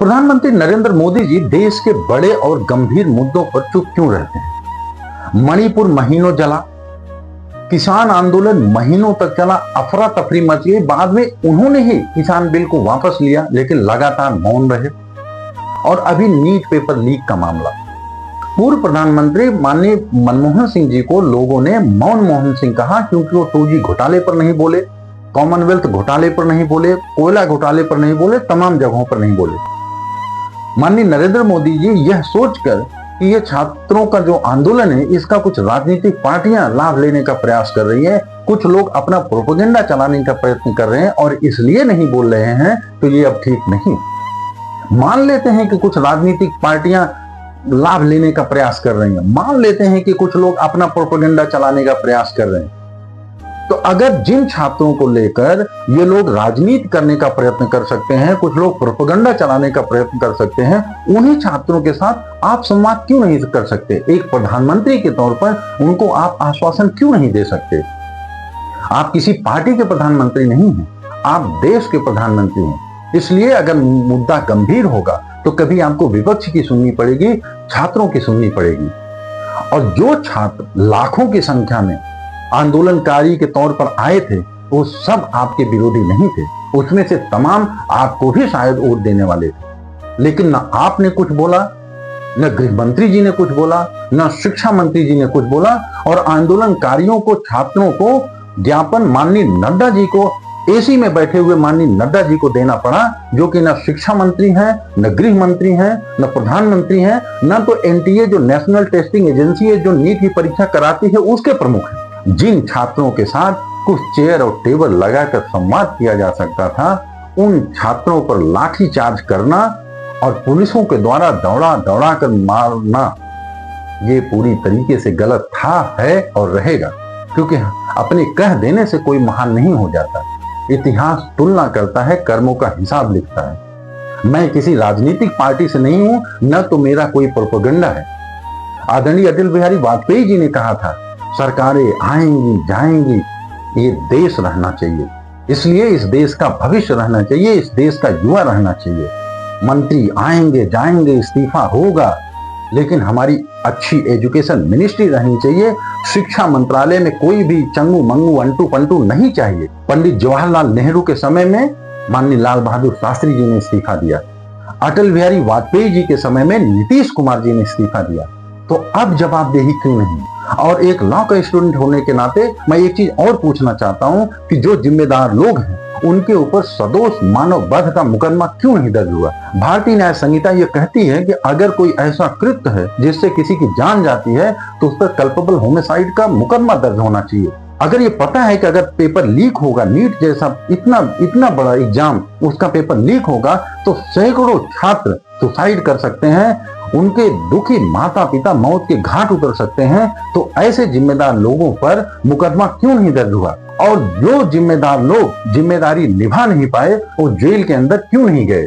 प्रधानमंत्री नरेंद्र मोदी जी देश के बड़े और गंभीर मुद्दों पर चुप क्यों रहते हैं? मणिपुर महीनों जला, किसान आंदोलन महीनों तक चला, अफरा तफरी मच गई, बाद में उन्होंने ही किसान बिल को वापस लिया, लेकिन लगातार मौन रहे। और अभी नीट पेपर लीक का मामला, पूर्व प्रधानमंत्री माननीय मनमोहन सिंह जी को लोगों ने मौन मोहन सिंह कहा, क्योंकि वो 2G घोटाले पर नहीं बोले, कॉमनवेल्थ घोटाले पर नहीं बोले, कोयला घोटाले पर नहीं बोले, तमाम जगहों पर नहीं बोले। माननीय नरेंद्र मोदी जी यह सोचकर कि ये छात्रों का जो आंदोलन है इसका कुछ राजनीतिक पार्टियां लाभ लेने का प्रयास कर रही हैं, कुछ लोग अपना प्रोपेगेंडा चलाने का प्रयत्न कर रहे हैं और इसलिए नहीं बोल रहे हैं, तो ये अब ठीक नहीं। मान लेते हैं कि कुछ राजनीतिक पार्टियां लाभ लेने का प्रयास कर रही हैं, मान लेते हैं कि कुछ लोग अपना प्रोपेगेंडा चलाने का प्रयास कर रहे हैं, तो अगर जिन छात्रों को लेकर ये लोग राजनीति करने का प्रयत्न कर सकते हैं, कुछ लोग प्रोपेगेंडा चलाने का प्रयत्न कर सकते हैं, उन्हीं छात्रों के साथ आप संवाद क्यों नहीं कर सकते? एक प्रधानमंत्री के तौर पर उनको आप आश्वासन क्यों नहीं दे सकते? आप किसी पार्टी के प्रधानमंत्री नहीं हैं, आप देश के प्रधानमंत्री हैं। इसलिए अगर मुद्दा गंभीर होगा तो कभी आपको विपक्ष की सुननी पड़ेगी, छात्रों की सुननी पड़ेगी। और जो छात्र लाखों की संख्या में आंदोलनकारी के तौर पर आए थे, वो सब आपके विरोधी नहीं थे, उसमें से तमाम आपको भी शायद वोट देने वाले थे। लेकिन न आपने कुछ बोला, न गृह मंत्री जी ने कुछ बोला, न शिक्षा मंत्री जी ने कुछ बोला, और आंदोलनकारियों को, छात्रों को ज्ञापन माननीय नड्डा जी को, एसी में बैठे हुए माननीय नड्डा जी को देना पड़ा, जो कि न शिक्षा मंत्री हैं, न गृह मंत्री हैं, न प्रधानमंत्री हैं, न तो एनटीए जो नेशनल टेस्टिंग एजेंसी है जो नीट की परीक्षा कराती है उसके प्रमुख हैं। जिन छात्रों के साथ कुछ चेयर और टेबल लगाकर संवाद किया जा सकता था, उन छात्रों पर लाठी चार्ज करना और पुलिसों के द्वारा दौड़ा दौड़ा कर मारना, ये पूरी तरीके से गलत था, है और रहेगा। क्योंकि अपने कह देने से कोई महान नहीं हो जाता। इतिहास तुलना करता है, कर्मों का हिसाब लिखता है। मैं किसी राजनीतिक पार्टी से नहीं हूं, न तो मेरा कोई प्रोपेगेंडा है। आदरणीय अटल बिहारी वाजपेयी जी ने कहा था, सरकारें आएंगी जाएंगी, ये देश रहना चाहिए, इसलिए इस देश का भविष्य रहना चाहिए, इस देश का युवा रहना चाहिए। मंत्री आएंगे जाएंगे, इस्तीफा होगा, लेकिन हमारी अच्छी एजुकेशन मिनिस्ट्री रहनी चाहिए। शिक्षा मंत्रालय में कोई भी चंगू मंगू अंटू पंटू नहीं चाहिए। पंडित जवाहरलाल नेहरू के समय में माननीय लाल बहादुर शास्त्री जी ने इस्तीफा दिया, अटल बिहारी वाजपेयी जी के समय में नीतीश कुमार जी ने इस्तीफा दिया। तो अब जवाबदेही क्यों नहीं? और एक लॉ का स्टूडेंट होने के नाते मैं एक चीज और पूछना चाहता हूं कि जो जिम्मेदार लोग हैं उनके ऊपर सदोष मानव वध का मुकदमा क्यों नहीं दर्ज हुआ? भारतीय न्याय संहिता ये कहती है कि अगर कोई ऐसा कृत्य है जिससे किसी की जान जाती है तो उस पर कल्पेबल होमिसाइड का मुकदमा दर्ज होना चाहिए। अगर ये पता है कि अगर पेपर लीक होगा, नीट जैसा इतना बड़ा एग्जाम, उसका पेपर लीक होगा तो सैकड़ों छात्र सुसाइड कर सकते हैं, उनके दुखी माता पिता मौत के घाट उतर सकते हैं, तो ऐसे जिम्मेदार लोगों पर मुकदमा क्यों नहीं दर्ज हुआ? और जो जिम्मेदार लोग जिम्मेदारी निभा नहीं पाए वो जेल के अंदर क्यों नहीं गए?